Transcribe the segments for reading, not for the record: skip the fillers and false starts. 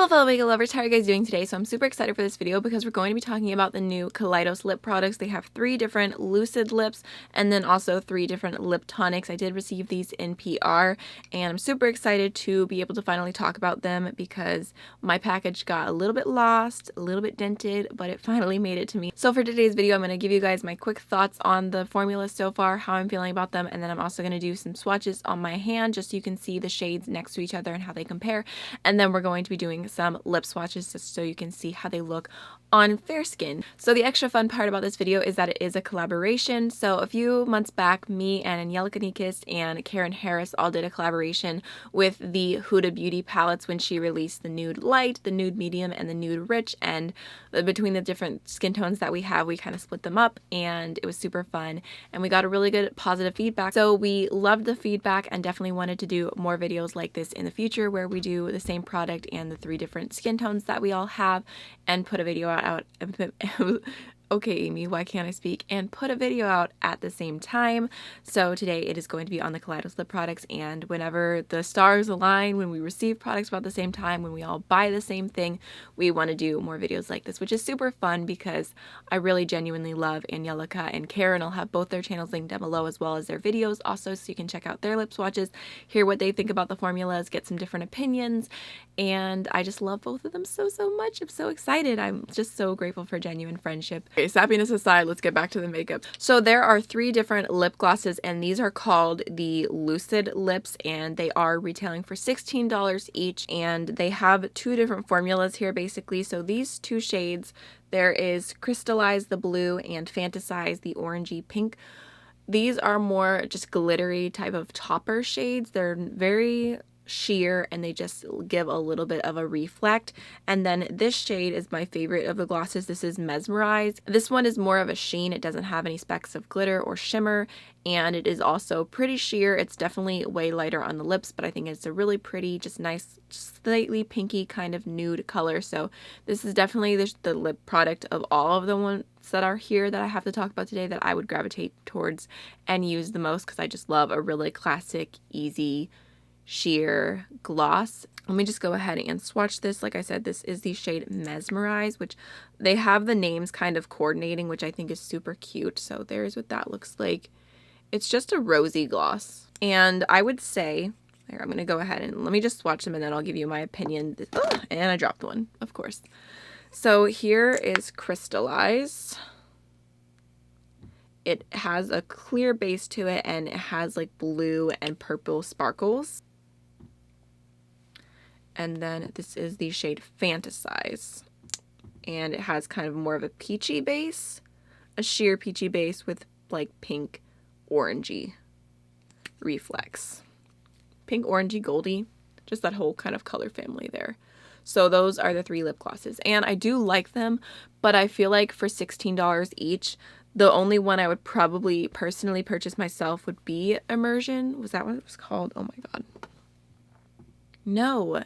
Hello fellow makeup lovers, how are you guys doing today? So I'm super excited for this video because we're going to be talking about the new Kaleidos lip products. They have 3 different Lucid Lips and then also 3 different lip tonics. I did receive these in PR and I'm super excited to be able to finally talk about them because my package got a little bit lost, a little bit dented, but it finally made it to me. So for today's video, I'm going to give you guys my quick thoughts on the formula so far, how I'm feeling about them, and then I'm also going to do some swatches on my hand just so you can see the shades next to each other and how they compare. And then we're going to be doing some lip swatches just so you can see how they look on fair skin. So the extra fun part about this video is that it is a collaboration. So a few months back, me and Angelica and Karen Harris all did a collaboration with the Huda Beauty palettes when she released the Nude Light, the Nude Medium, and the Nude Rich, and between the different skin tones that we have, we kind of split them up and it was super fun and we got a really good positive feedback. So we loved the feedback and definitely wanted to do more videos like this in the future where we do the same product and the 3 different skin tones that we all have and put a video out okay, Amy, why can't I speak? And put a video out at the same time. So today it is going to be on the Kaleidos lip products, and whenever the stars align, when we receive products about the same time, when we all buy the same thing, we want to do more videos like this, which is super fun because I really genuinely love Angelica and Karen. I'll have both their channels linked down below as well as their videos also, so you can check out their lip swatches, hear what they think about the formulas, get some different opinions, and I just love both of them so much. I'm so excited. I'm just so grateful for genuine friendship. Okay, sappiness aside, let's get back to the makeup. So there are 3 different lip glosses and these are called the Lucid Lips and they are retailing for $16 each, and they have 2 different formulas here basically. So these 2 shades, there is Crystallize the blue and Fantasize the orangey pink. These are more just glittery type of topper shades. They're very sheer and they just give a little bit of a reflect. And then this shade is my favorite of the glosses. This is Mesmerize. This one is more of a sheen. It doesn't have any specks of glitter or shimmer, and it is also pretty sheer. It's definitely way lighter on the lips, but I think it's a really pretty, just nice, slightly pinky kind of nude color. So this is definitely the lip product of all of the ones that are here that I have to talk about today that I would gravitate towards and use the most because I just love a really classic, easy, sheer gloss. Let me just go ahead and swatch this. Like I said, this is the shade Mesmerize, which they have the names kind of coordinating, which I think is super cute. So there's what that looks like. It's just a rosy gloss. And I would say, here, I'm going to go ahead and let me just swatch them and then I'll give you my opinion. And I dropped one, of course. So here is Crystallize. It has a clear base to it and it has like blue and purple sparkles. And then this is the shade Fantasize. And it has kind of more of a peachy base, a sheer peachy base with like pink orangey reflex. Pink, orangey, goldy, just that whole kind of color family there. So those are the 3 lip glosses. And I do like them, but I feel like for $16 each, the only one I would probably personally purchase myself would be Immersion. Was that what it was called? Oh my god. No.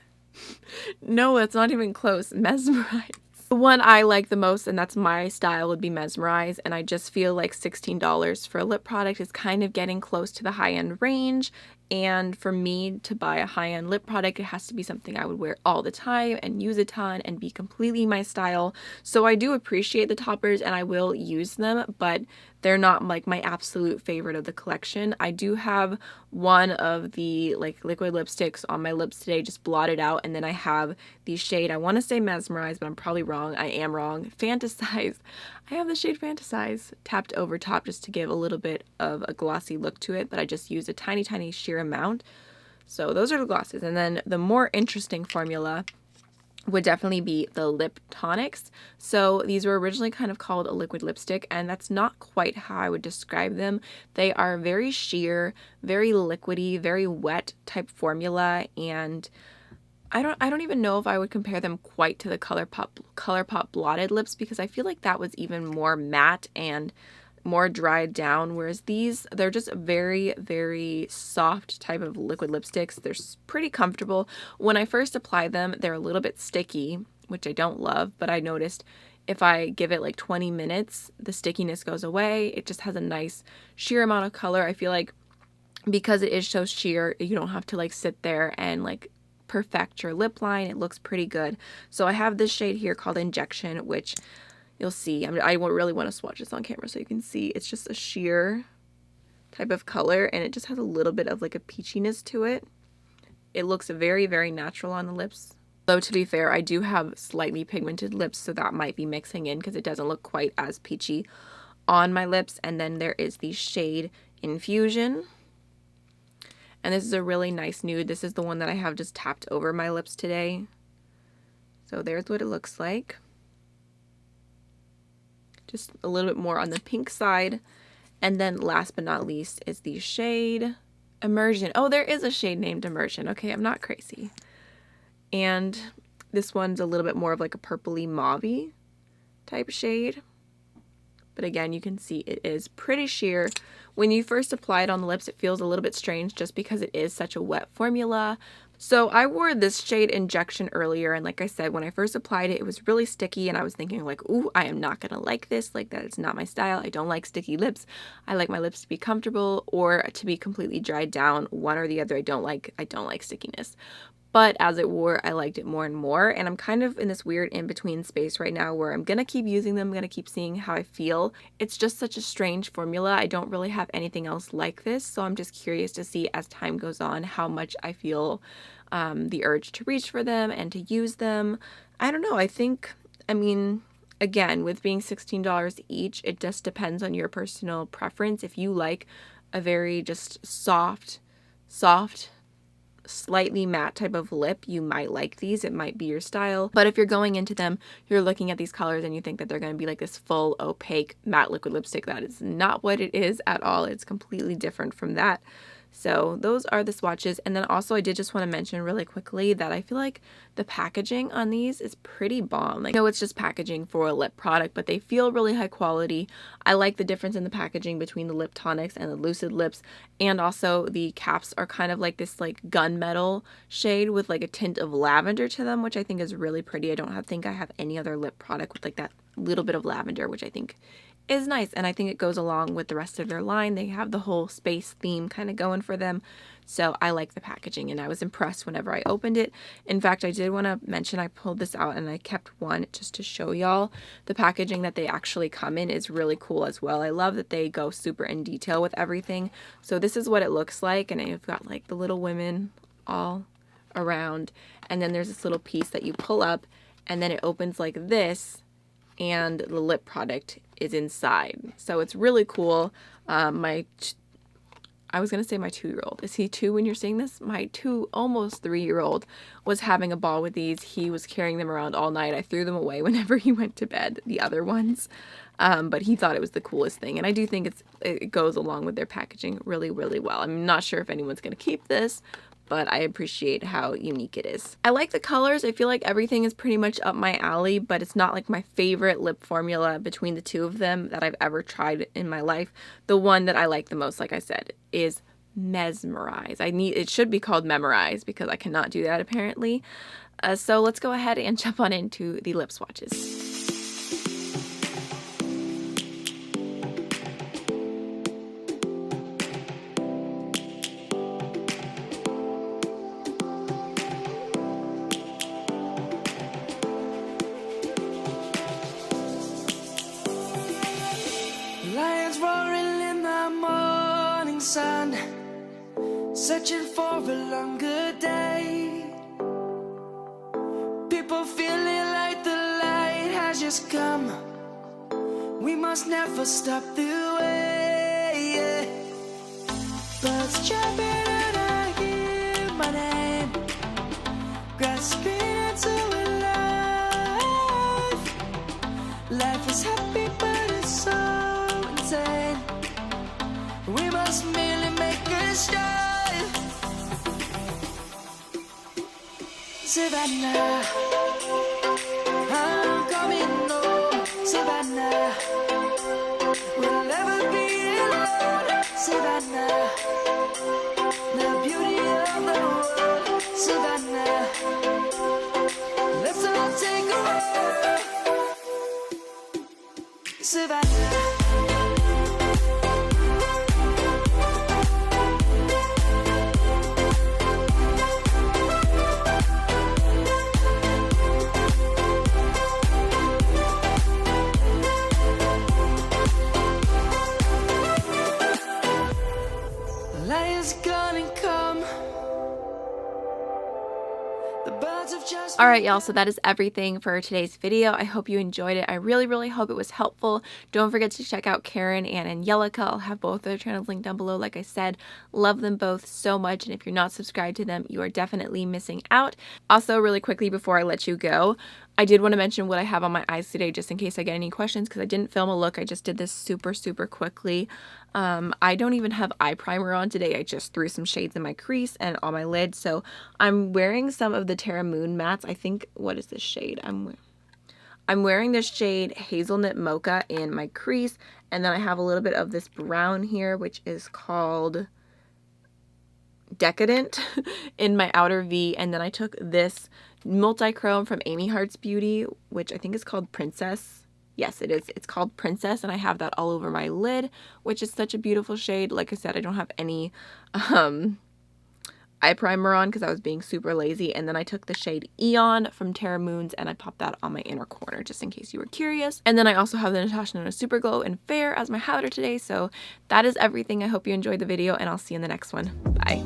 No, it's not even close. Mesmerize. The one I like the most, and that's my style, would be Mesmerize, and I just feel like $16 for a lip product is kind of getting close to the high-end range. And for me to buy a high-end lip product, it has to be something I would wear all the time and use a ton and be completely my style. So I do appreciate the toppers and I will use them, but they're not like my absolute favorite of the collection. I do have one of the like liquid lipsticks on my lips today, just blotted out, and then I have the shade, I want to say Mesmerize, but I'm probably wrong. I am wrong. Fantasize. I have the shade Fantasize tapped over top just to give a little bit of a glossy look to it, but I just used a tiny sheer amount. So those are the glosses. And then the more interesting formula would definitely be the lip tonics. So these were originally kind of called a liquid lipstick, and that's not quite how I would describe them. They are very sheer, very liquidy, very wet type formula, and I don't even know if I would compare them quite to the ColourPop blotted lips because I feel like that was even more matte and more dried down, whereas these, they're just very soft type of liquid lipsticks. They're pretty comfortable. When I first apply them, they're a little bit sticky, which I don't love, but I noticed if I give it like 20 minutes, the stickiness goes away. It just has a nice sheer amount of color. I feel like because it is so sheer, you don't have to like sit there and like perfect your lip line. It looks pretty good. So I have this shade here called Injection, which you'll see. I really want to swatch this on camera so you can see. It's just a sheer type of color, and it just has a little bit of like a peachiness to it. It looks very, very natural on the lips. Though to be fair, I do have slightly pigmented lips, so that might be mixing in because it doesn't look quite as peachy on my lips. And then there is the shade Infusion. And this is a really nice nude. This is the one that I have just tapped over my lips today. So there's what it looks like. Just a little bit more on the pink side. And then last but not least is the shade Immersion. Oh, there is a shade named Immersion. Okay, I'm not crazy. And this one's a little bit more of like a purpley mauvey type shade. But again, you can see it is pretty sheer. When you first apply it on the lips, it feels a little bit strange just because it is such a wet formula. So I wore this shade Injection earlier, and like I said, when I first applied it, it was really sticky, and I was thinking like, ooh, I am not gonna like this. Like, that is not my style. I don't like sticky lips. I like my lips to be comfortable or to be completely dried down. One or the other. I don't like stickiness. But as it wore, I liked it more and more, and I'm kind of in this weird in-between space right now where I'm gonna keep using them, I'm gonna keep seeing how I feel. It's just such a strange formula. I don't really have anything else like this, so I'm just curious to see as time goes on how much I feel the urge to reach for them and to use them. I don't know, I mean, again, with being $16 each, it just depends on your personal preference. If you like a very just soft, slightly matte type of lip, you might like these. It might be your style. But if you're going into them, you're looking at these colors and you think that they're going to be like this full opaque matte liquid lipstick. That is not what it is at all. It's completely different from that. So those are the swatches. And then also I did just want to mention really quickly that I feel like the packaging on these is pretty bomb. Like, I know it's just packaging for a lip product, but they feel really high quality. I like the difference in the packaging between the Lip Tonics and the Lucid Lips. And also the caps are kind of like this like gunmetal shade with like a tint of lavender to them, which I think is really pretty. I don't think I have any other lip product with like that little bit of lavender, which I think is nice, and I think it goes along with the rest of their line. They have the whole space theme kind of going for them, so I like the packaging, and I was impressed whenever I opened it. In fact, I did want to mention I pulled this out and I kept one just to show y'all. The packaging that they actually come in is really cool as well. I love that they go super in detail with everything. So this is what it looks like, and I've got like the little women all around, and then there's this little piece that you pull up, and then it opens like this, and the lip product is inside. So it's really cool. I was gonna say my 2-year-old. Is he 2 when you're seeing this? My almost 3-year-old was having a ball with these. He was carrying them around all night. I threw them away whenever he went to bed, the other ones. But he thought it was the coolest thing. And I do think it goes along with their packaging really, really well. I'm not sure if anyone's gonna keep this, but I appreciate how unique it is. I like the colors. I feel like everything is pretty much up my alley, but it's not like my favorite lip formula between the two of them that I've ever tried in my life. The one that I like the most, like I said, is Mesmerize. It should be called Memorize because I cannot do that apparently. So let's go ahead and jump on into the lip swatches. Lions roaring in the morning sun, searching for a longer day. People feeling like the light has just come. We must never stop the way. Birds jumping and I hear my name, grasping into a life. Life is happy but it's so insane. We must merely make a start. Savannah, I'm coming home. Savannah, we'll never be alone. Savannah, the beauty of the world. Savannah, let's all take a walk. Savannah. has gone and come. The birds have just Alright y'all, so that is everything for today's video. I hope you enjoyed it. I really hope it was helpful. Don't forget to check out Karen and Angelica. I'll have both their channels linked down below. Like I said, love them both so much, and if you're not subscribed to them, you are definitely missing out. Also, really quickly before I let you go, I did want to mention what I have on my eyes today, just in case I get any questions, because I didn't film a look. I just did this super quickly. I don't even have eye primer on today. I just threw some shades in my crease and on my lid. So I'm wearing some of the Terra Moon mattes. I think, what is this shade? I'm wearing this shade Hazelnut Mocha in my crease, and then I have a little bit of this brown here, which is called Decadent in my outer V, and then I took this multi-chrome from Amy Hearts Beauty, which I think is called Princess. Yes, it is. It's called Princess, and I have that all over my lid, which is such a beautiful shade. Like I said, I don't have any eye primer on because I was being super lazy, and then I took the shade Eon from Terra Moons and I popped that on my inner corner just in case you were curious. And then I also have the Natasha Nona Super Glow in Fair as my highlighter today. So that is everything. I hope you enjoyed the video, and I'll see you in the next one. Bye.